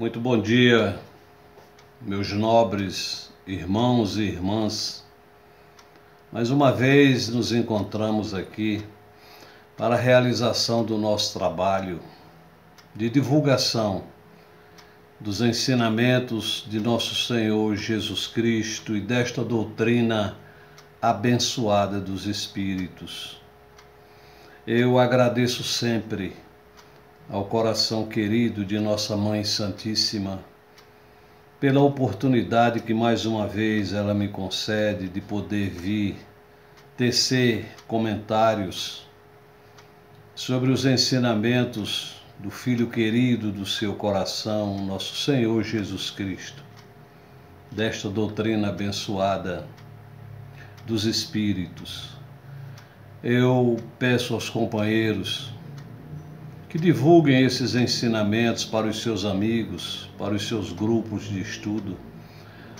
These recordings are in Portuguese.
Muito bom dia, meus nobres irmãos e irmãs. Mais uma vez nos encontramos aqui para a realização do nosso trabalho de divulgação dos ensinamentos de nosso Senhor Jesus Cristo e desta doutrina abençoada dos Espíritos. Eu agradeço sempre ao coração querido de Nossa Mãe Santíssima pela oportunidade que mais uma vez ela me concede de poder vir tecer comentários sobre os ensinamentos do Filho querido do seu coração, nosso Senhor Jesus Cristo, desta doutrina abençoada dos Espíritos. Eu peço aos companheiros que divulguem esses ensinamentos para os seus amigos, para os seus grupos de estudo.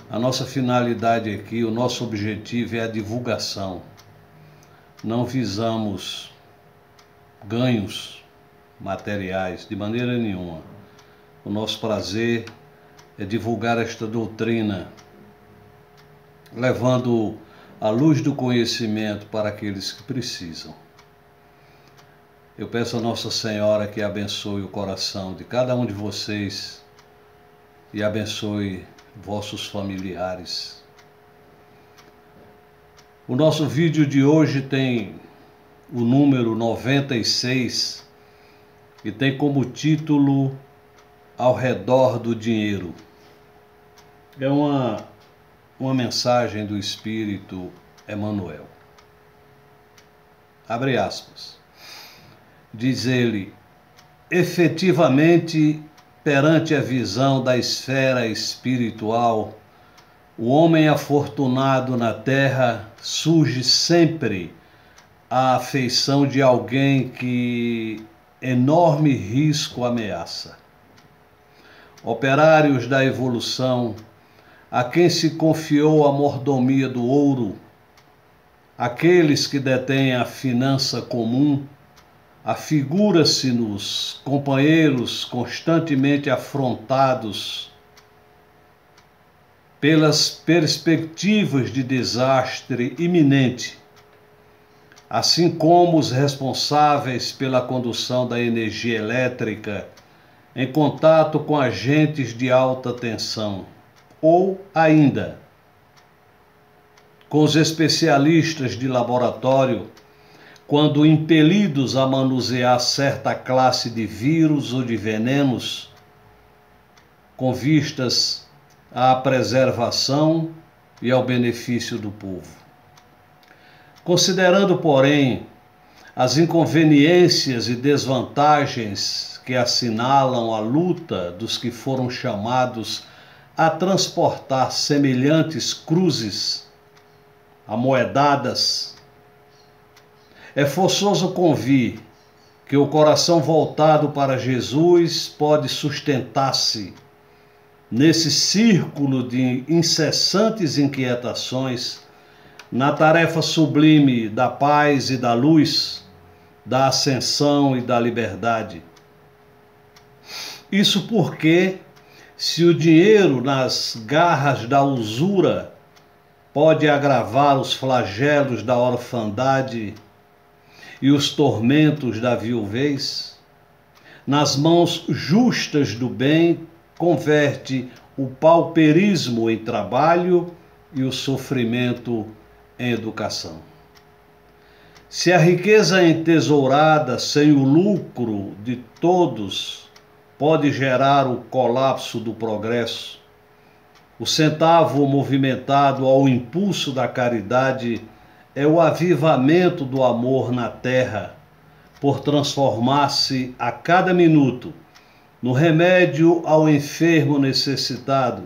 A nossa finalidade aqui, o nosso objetivo é a divulgação. Não visamos ganhos materiais de maneira nenhuma. O nosso prazer é divulgar esta doutrina, levando a luz do conhecimento para aqueles que precisam. Eu peço a Nossa Senhora que abençoe o coração de cada um de vocês e abençoe vossos familiares. O nosso vídeo de hoje tem o número 96 e tem como título Ao Redor do Dinheiro. É uma mensagem do Espírito Emmanuel. Abre aspas. Diz ele: efetivamente, perante a visão da esfera espiritual, o homem afortunado na terra surge sempre à afeição de alguém que enorme risco ameaça. Operários da evolução, a quem se confiou a mordomia do ouro, aqueles que detêm a finança comum, afigura-se-nos companheiros constantemente afrontados pelas perspectivas de desastre iminente, assim como os responsáveis pela condução da energia elétrica em contato com agentes de alta tensão, ou ainda com os especialistas de laboratório, quando impelidos a manusear certa classe de vírus ou de venenos, com vistas à preservação e ao benefício do povo. Considerando, porém, as inconveniências e desvantagens que assinalam a luta dos que foram chamados a transportar semelhantes cruzes amoedadas, é forçoso convir que o coração voltado para Jesus pode sustentar-se nesse círculo de incessantes inquietações na tarefa sublime da paz e da luz, da ascensão e da liberdade. Isso porque, se o dinheiro nas garras da usura pode agravar os flagelos da orfandade e os tormentos da viuvez, nas mãos justas do bem converte o pauperismo em trabalho e o sofrimento em educação. Se a riqueza entesourada sem o lucro de todos pode gerar o colapso do progresso, o centavo movimentado ao impulso da caridade é o avivamento do amor na terra, por transformar-se a cada minuto no remédio ao enfermo necessitado,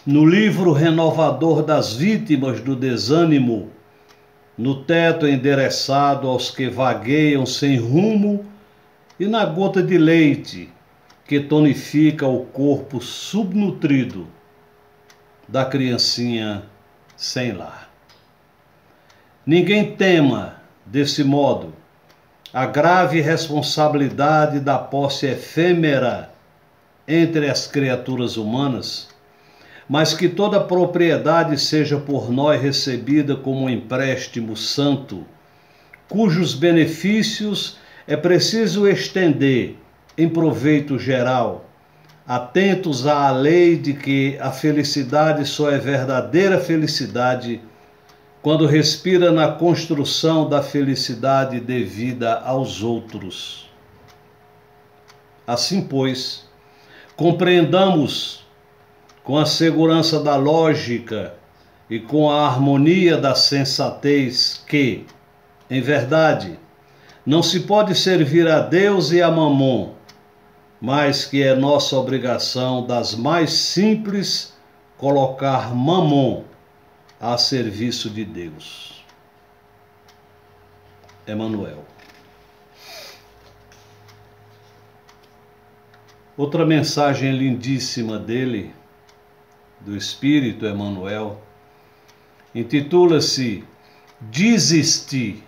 no livro renovador das vítimas do desânimo, no teto endereçado aos que vagueiam sem rumo e na gota de leite que tonifica o corpo subnutrido da criancinha sem lar. Ninguém tema, desse modo, a grave responsabilidade da posse efêmera entre as criaturas humanas, mas que toda propriedade seja por nós recebida como um empréstimo santo, cujos benefícios é preciso estender em proveito geral, atentos à lei de que a felicidade só é verdadeira felicidade quando respira na construção da felicidade devida aos outros. Assim, pois, compreendamos com a segurança da lógica e com a harmonia da sensatez que, em verdade, não se pode servir a Deus e a Mamon, mas que é nossa obrigação das mais simples colocar Mamon a serviço de Deus. Emmanuel. Outra mensagem lindíssima dele, do Espírito Emmanuel, intitula-se Desistir.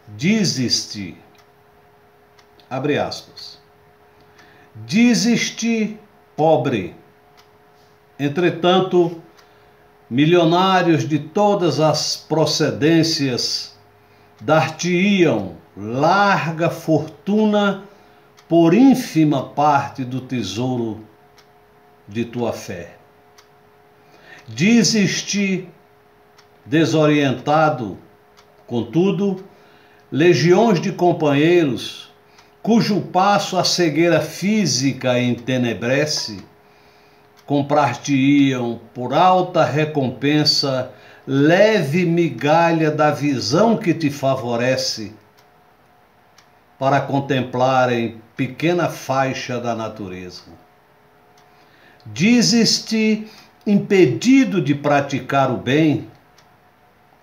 Desistir. Abre aspas. Desistir, pobre. Entretanto, milionários de todas as procedências dar-te-iam larga fortuna por ínfima parte do tesouro de tua fé. Desistir, desorientado, contudo, legiões de companheiros, cujo passo a cegueira física entenebrece, comprar-te-iam por alta recompensa leve migalha da visão que te favorece, para contemplarem pequena faixa da natureza. Dizes-te impedido de praticar o bem,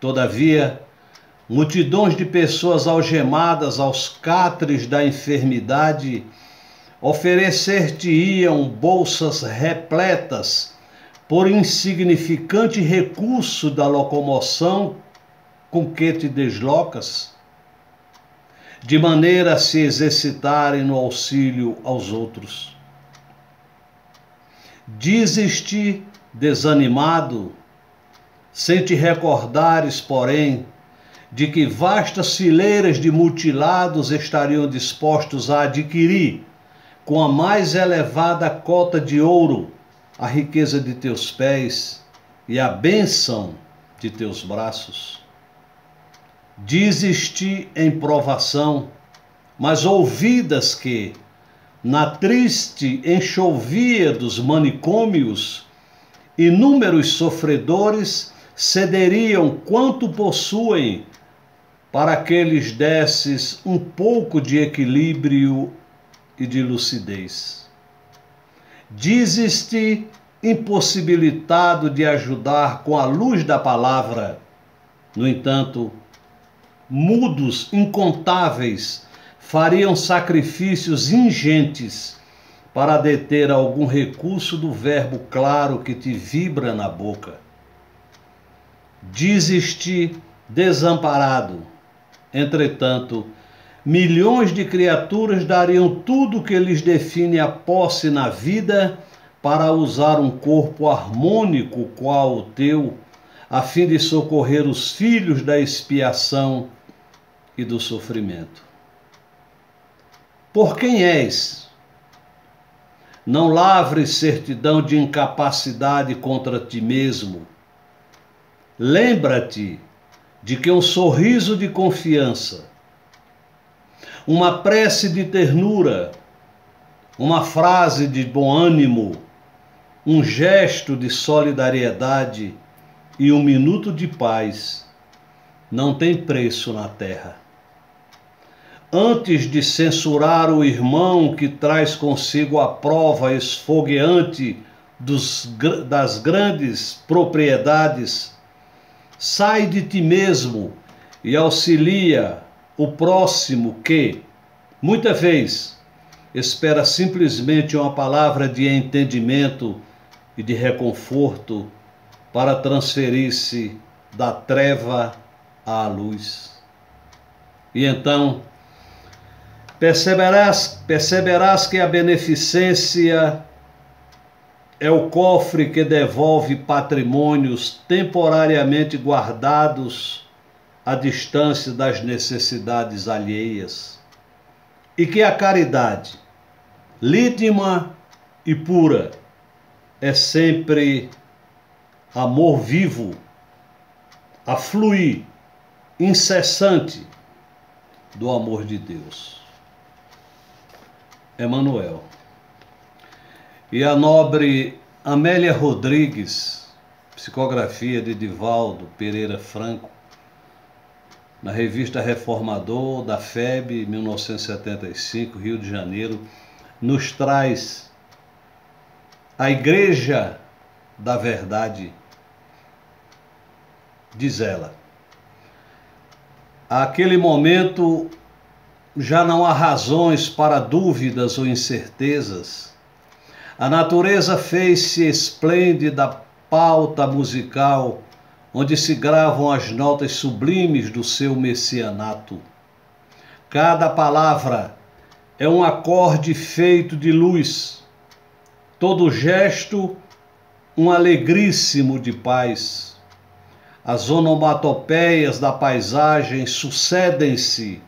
todavia, multidões de pessoas algemadas aos catres da enfermidade oferecer-te-iam bolsas repletas por insignificante recurso da locomoção com que te deslocas, de maneira a se exercitarem no auxílio aos outros. Dizes-te desanimado, sem te recordares, porém, de que vastas fileiras de mutilados estariam dispostos a adquirir, com a mais elevada cota de ouro, a riqueza de teus pés e a bênção de teus braços. Dizes-te em provação, mas ouvidas que, na triste enxovia dos manicômios, inúmeros sofredores cederiam quanto possuem para que lhes desses um pouco de equilíbrio e de lucidez. Dizes-te impossibilitado de ajudar com a luz da palavra. No entanto, mudos incontáveis fariam sacrifícios ingentes para deter algum recurso do verbo claro que te vibra na boca. Dizes-te desamparado. Entretanto, milhões de criaturas dariam tudo o que lhes define a posse na vida para usar um corpo harmônico qual o teu, a fim de socorrer os filhos da expiação e do sofrimento. Por quem és? Não lavres certidão de incapacidade contra ti mesmo. Lembra-te de que um sorriso de confiança, uma prece de ternura, uma frase de bom ânimo, um gesto de solidariedade e um minuto de paz não tem preço na terra. Antes de censurar o irmão que traz consigo a prova esfogueante das grandes propriedades, sai de ti mesmo e auxilia o próximo que, muita vez, espera simplesmente uma palavra de entendimento e de reconforto para transferir-se da treva à luz. E então, Perceberás que a beneficência é o cofre que devolve patrimônios temporariamente guardados à distância das necessidades alheias, e que a caridade, lítima e pura, é sempre amor vivo, a fluir, incessante do amor de Deus. Emmanuel. E a nobre Amélia Rodrigues, psicografia de Divaldo Pereira Franco, na revista Reformador, da FEB, 1975, Rio de Janeiro, nos traz a Igreja da Verdade. Diz ela: àquele momento já não há razões para dúvidas ou incertezas. A natureza fez-se esplêndida pauta musical, onde se gravam as notas sublimes do seu messianato. Cada palavra é um acorde feito de luz, todo gesto um alegríssimo de paz. As onomatopeias da paisagem sucedem-se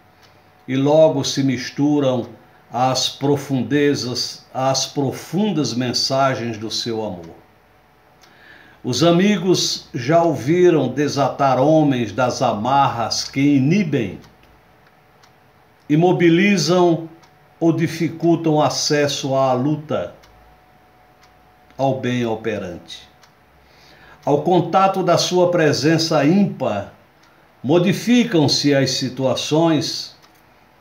e logo se misturam às profundezas, às profundas mensagens do seu amor. Os amigos já ouviram desatar homens das amarras que inibem, imobilizam ou dificultam acesso à luta, ao bem operante. Ao contato da sua presença ímpar, modificam-se as situações,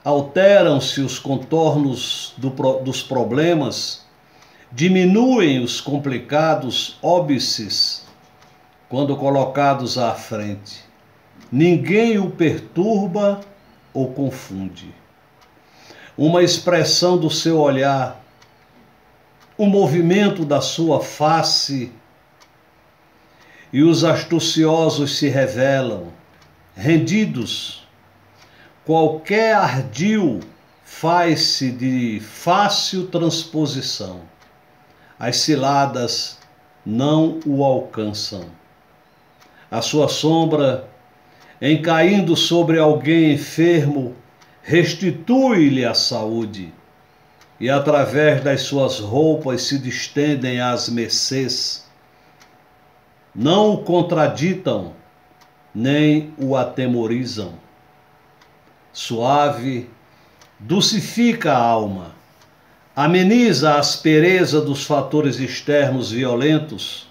alteram-se os contornos dos problemas, diminuem os complicados óbices quando colocados à frente. Ninguém o perturba ou confunde. Uma expressão do seu olhar, um movimento da sua face, e os astuciosos se revelam, rendidos. Qualquer ardil faz-se de fácil transposição. As ciladas não o alcançam. A sua sombra, em caindo sobre alguém enfermo, restitui-lhe a saúde, e através das suas roupas se distendem às mercês. Não o contraditam, nem o atemorizam. Suave, dulcifica a alma, ameniza a aspereza dos fatores externos violentos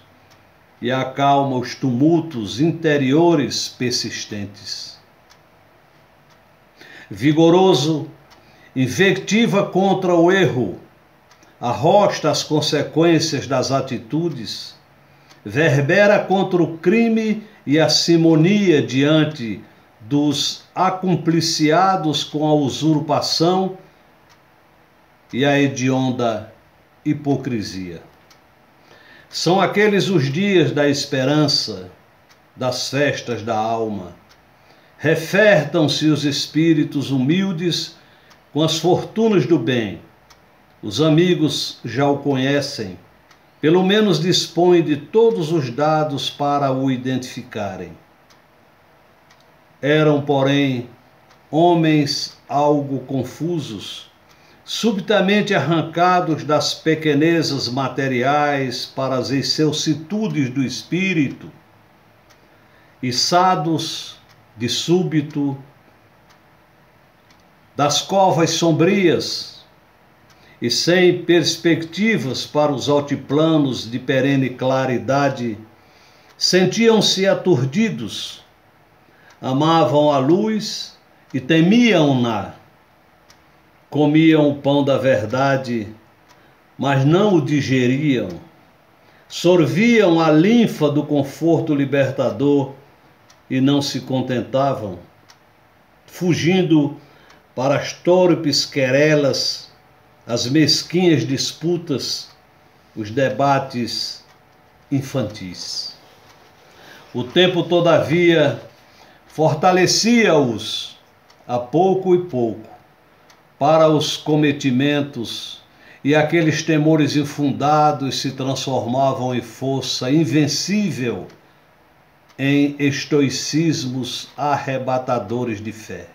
e acalma os tumultos interiores persistentes. Vigoroso, invectiva contra o erro, arrosta as consequências das atitudes, verbera contra o crime e a simonia diante dos acumpliciados com a usurpação e a hedionda hipocrisia. São aqueles os dias da esperança, das festas da alma. Refertam-se os espíritos humildes com as fortunas do bem. Os amigos já o conhecem, pelo menos dispõem de todos os dados para o identificarem. Eram, porém, homens algo confusos, subitamente arrancados das pequenezas materiais para as excelsitudes do espírito, içados de súbito das covas sombrias e sem perspectivas para os altiplanos de perene claridade, sentiam-se aturdidos, amavam a luz e temiam-na. Comiam o pão da verdade, mas não o digeriam. Sorviam a linfa do conforto libertador e não se contentavam, fugindo para as torpes querelas, as mesquinhas disputas, os debates infantis. O tempo, todavia, fortalecia-os a pouco e pouco, para os cometimentos, e aqueles temores infundados se transformavam em força invencível, em estoicismos arrebatadores de fé.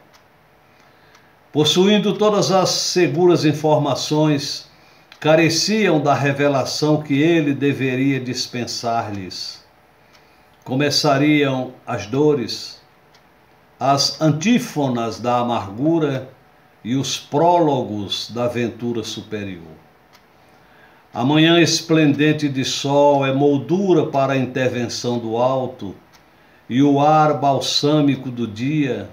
Possuindo todas as seguras informações, careciam da revelação que ele deveria dispensar-lhes. Começariam as dores, as antífonas da amargura e os prólogos da ventura superior. A manhã esplendente de sol é moldura para a intervenção do alto, e o ar balsâmico do dia,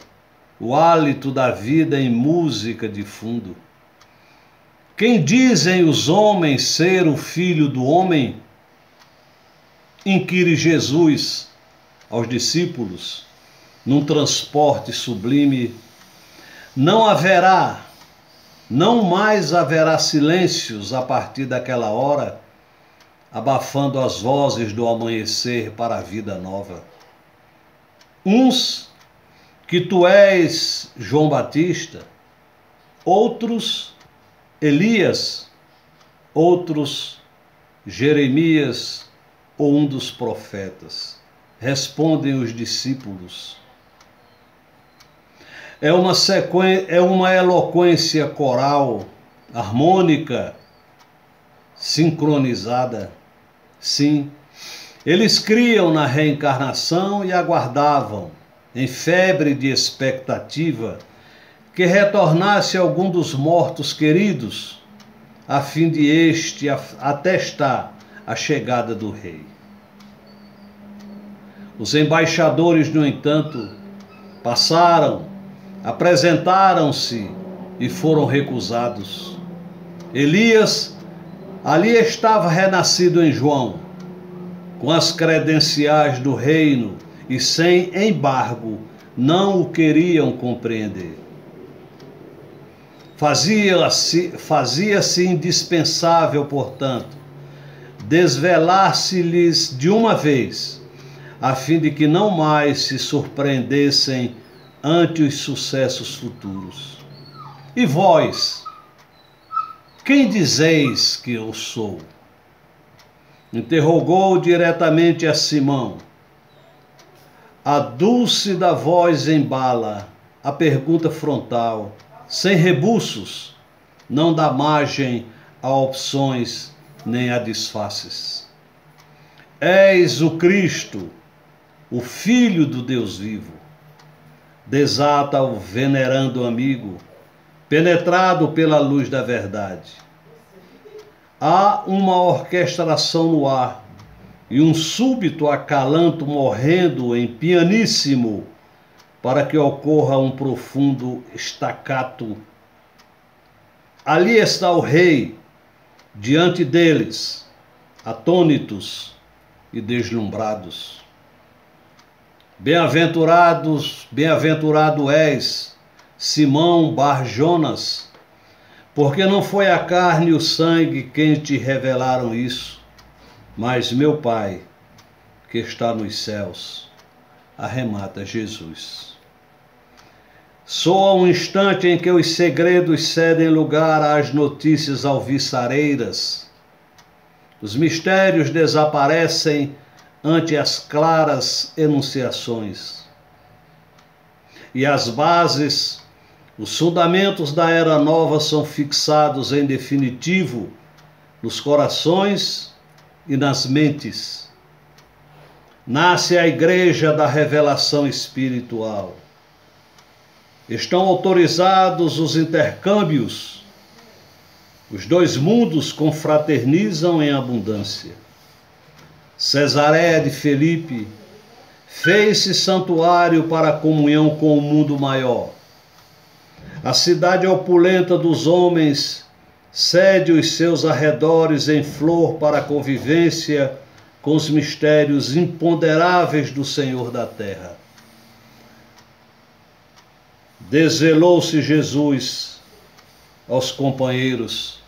o hálito da vida em música de fundo. Quem dizem os homens ser o Filho do Homem? Inquire Jesus aos discípulos, num transporte sublime. Não mais haverá silêncios a partir daquela hora, abafando as vozes do amanhecer para a vida nova. Uns que tu és João Batista, outros Elias, outros Jeremias ou um dos profetas. Respondem os discípulos. É uma eloquência coral, harmônica, sincronizada. Sim, eles criam na reencarnação e aguardavam, em febre de expectativa, que retornasse algum dos mortos queridos, a fim de este atestar a chegada do rei. Os embaixadores, no entanto, passaram, apresentaram-se e foram recusados. Elias ali estava renascido em João, com as credenciais do reino, e sem embargo não o queriam compreender. Fazia-se indispensável, portanto, desvelar-se-lhes de uma vez, a fim de que não mais se surpreendessem ante os sucessos futuros. E vós, quem dizeis que eu sou? Interrogou diretamente a Simão. A dúlcida voz embala a pergunta frontal, sem rebuços, não dá margem a opções nem a disfarces. És o Cristo, o Filho do Deus vivo. Desata o venerando amigo, penetrado pela luz da verdade. Há uma orquestração no ar e um súbito acalanto morrendo em pianíssimo para que ocorra um profundo staccato. Ali está o rei, diante deles, atônitos e deslumbrados. Bem-aventurado és, Simão Bar-Jonas, porque não foi a carne e o sangue quem te revelaram isso, mas meu Pai, que está nos céus, arremata Jesus. Soa um instante em que os segredos cedem lugar às notícias alviçareiras. Os mistérios desaparecem ante as claras enunciações. E as bases, os fundamentos da Era Nova são fixados em definitivo nos corações e nas mentes. Nasce a Igreja da Revelação Espiritual. Estão autorizados os intercâmbios. Os dois mundos confraternizam em abundância. Cesareia de Felipe fez-se santuário para a comunhão com o mundo maior. A cidade opulenta dos homens cede os seus arredores em flor para a convivência com os mistérios imponderáveis do Senhor da terra. Desvelou-se Jesus aos companheiros,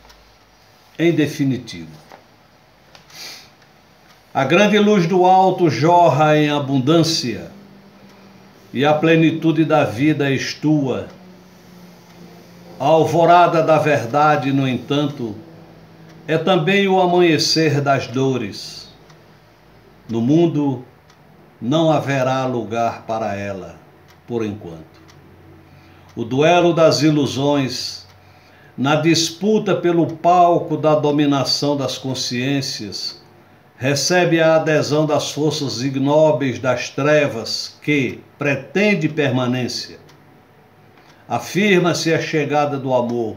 em definitivo. A grande luz do alto jorra em abundância, e a plenitude da vida és tua. A alvorada da verdade, no entanto, é também o amanhecer das dores. No mundo não haverá lugar para ela, por enquanto. O duelo das ilusões, na disputa pelo palco da dominação das consciências, recebe a adesão das forças ignóbeis das trevas que pretende permanência. Afirma-se a chegada do amor,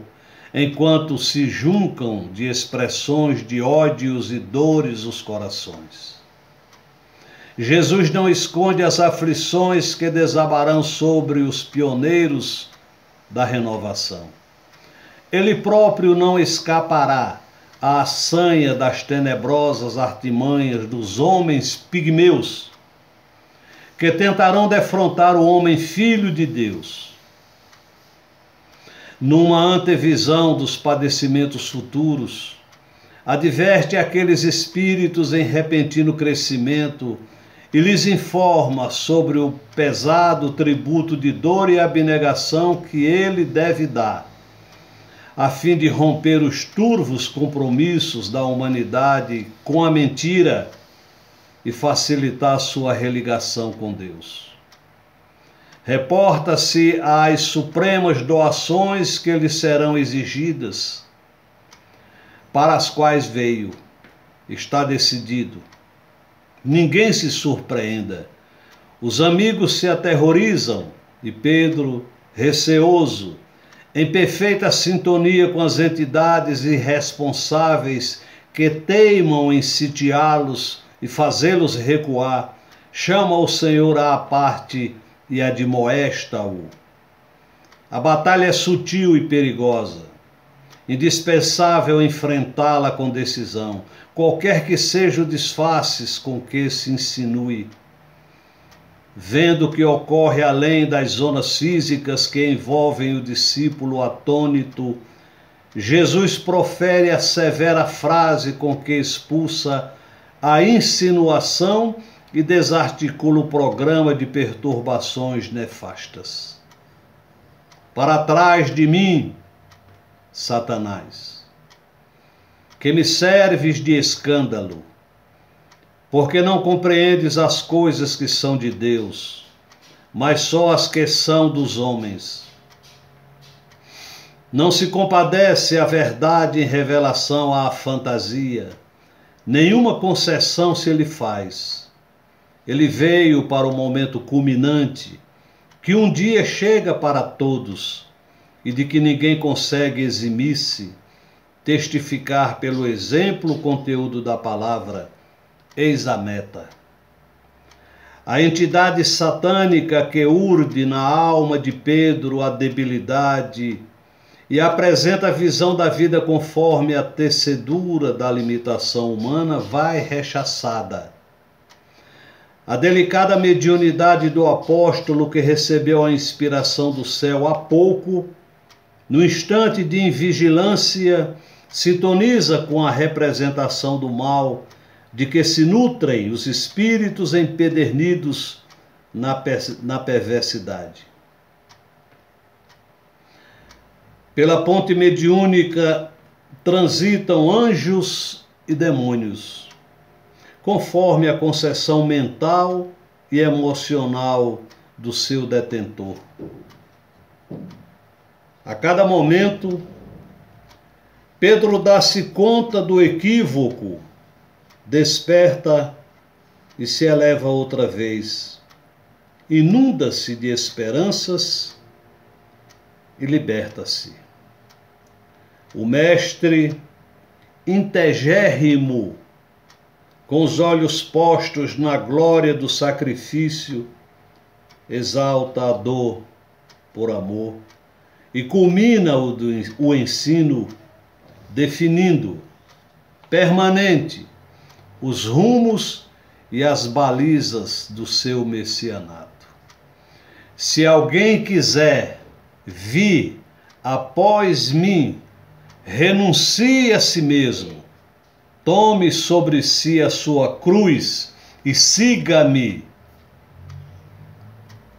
enquanto se juncam de expressões de ódios e dores os corações. Jesus não esconde as aflições que desabarão sobre os pioneiros da renovação. Ele próprio não escapará à assanha das tenebrosas artimanhas dos homens pigmeus, que tentarão defrontar o homem filho de Deus. Numa antevisão dos padecimentos futuros, adverte aqueles espíritos em repentino crescimento e lhes informa sobre o pesado tributo de dor e abnegação que ele deve dar, a fim de romper os turvos compromissos da humanidade com a mentira e facilitar sua religação com Deus. Reporta-se às supremas doações que lhe serão exigidas, para as quais veio. Está decidido. Ninguém se surpreenda. Os amigos se aterrorizam e Pedro, receoso, em perfeita sintonia com as entidades irresponsáveis que teimam em sitiá-los e fazê-los recuar, chama o Senhor à parte e admoesta-o. A batalha é sutil e perigosa. Indispensável enfrentá-la com decisão, qualquer que seja o disfarces com que se insinue. Vendo o que ocorre além das zonas físicas que envolvem o discípulo atônito, Jesus profere a severa frase com que expulsa a insinuação e desarticula o programa de perturbações nefastas. Para trás de mim, Satanás, que me serves de escândalo, porque não compreendes as coisas que são de Deus, mas só as que são dos homens. Não se compadece a verdade em revelação à fantasia, nenhuma concessão se lhe faz. Ele veio para o momento culminante, que um dia chega para todos, e de que ninguém consegue eximir-se, testificar pelo exemplo o conteúdo da palavra. Eis a meta. A entidade satânica que urde na alma de Pedro a debilidade e apresenta a visão da vida conforme a tecedura da limitação humana vai rechaçada. A delicada mediunidade do apóstolo que recebeu a inspiração do céu há pouco, no instante de invigilância, sintoniza com a representação do mal de que se nutrem os espíritos empedernidos na perversidade. Pela ponte mediúnica transitam anjos e demônios, conforme a concepção mental e emocional do seu detentor. A cada momento, Pedro dá-se conta do equívoco, desperta e se eleva outra vez, inunda-se de esperanças e liberta-se. O mestre integérrimo, com os olhos postos na glória do sacrifício, exalta a dor por amor e culmina o ensino definindo permanente os rumos e as balizas do seu messianato. Se alguém quiser vir após mim, renuncie a si mesmo, tome sobre si a sua cruz e siga-me.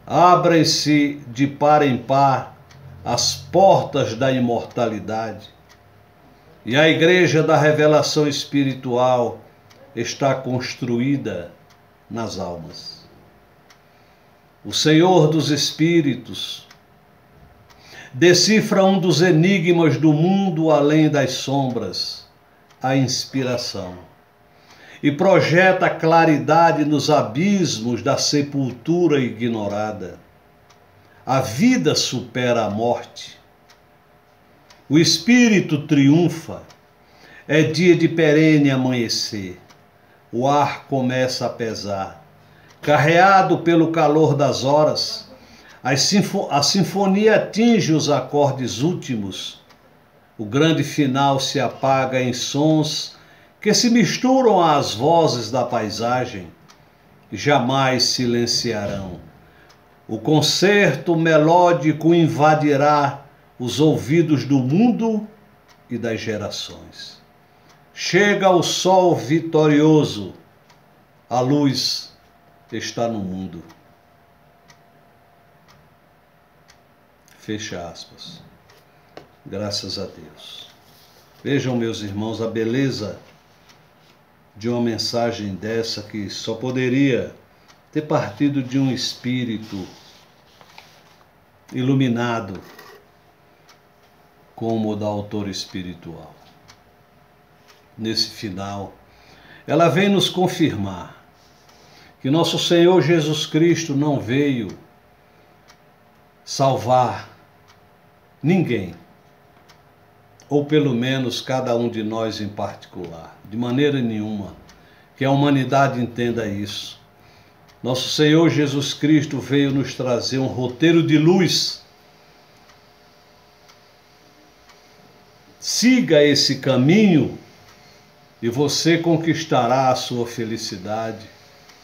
Abrem-se de par em par as portas da imortalidade. E a igreja da revelação espiritual está construída nas almas. O Senhor dos Espíritos decifra um dos enigmas do mundo além das sombras, a inspiração, e projeta claridade nos abismos da sepultura ignorada. A vida supera a morte. O Espírito triunfa. É dia de perene amanhecer. O ar começa a pesar. Carreado pelo calor das horas, a sinfonia atinge os acordes últimos. O grande final se apaga em sons que se misturam às vozes da paisagem e jamais silenciarão. O concerto melódico invadirá os ouvidos do mundo e das gerações. Chega o sol vitorioso, a luz está no mundo. Fecha aspas. Graças a Deus. Vejam, meus irmãos, a beleza de uma mensagem dessa que só poderia ter partido de um espírito iluminado como o da autora espiritual. Nesse final, ela vem nos confirmar que nosso Senhor Jesus Cristo não veio salvar ninguém, ou pelo menos cada um de nós em particular, de maneira nenhuma, que a humanidade entenda isso. Nosso Senhor Jesus Cristo veio nos trazer um roteiro de luz. Siga esse caminho e você conquistará a sua felicidade,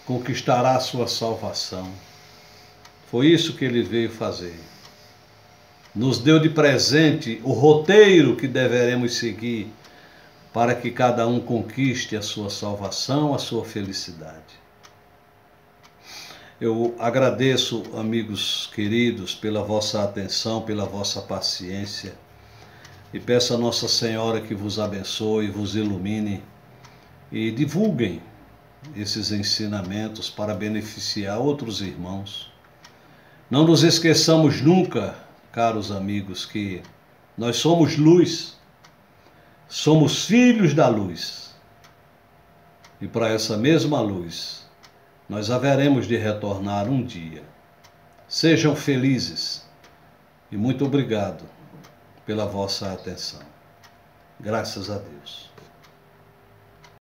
conquistará a sua salvação. Foi isso que ele veio fazer. Nos deu de presente o roteiro que deveremos seguir para que cada um conquiste a sua salvação, a sua felicidade. Eu agradeço, amigos queridos, pela vossa atenção, pela vossa paciência e peço a Nossa Senhora que vos abençoe, vos ilumine e divulguem esses ensinamentos para beneficiar outros irmãos. Não nos esqueçamos nunca, caros amigos, que nós somos luz, somos filhos da luz. E para essa mesma luz, nós haveremos de retornar um dia. Sejam felizes e muito obrigado pela vossa atenção. Graças a Deus.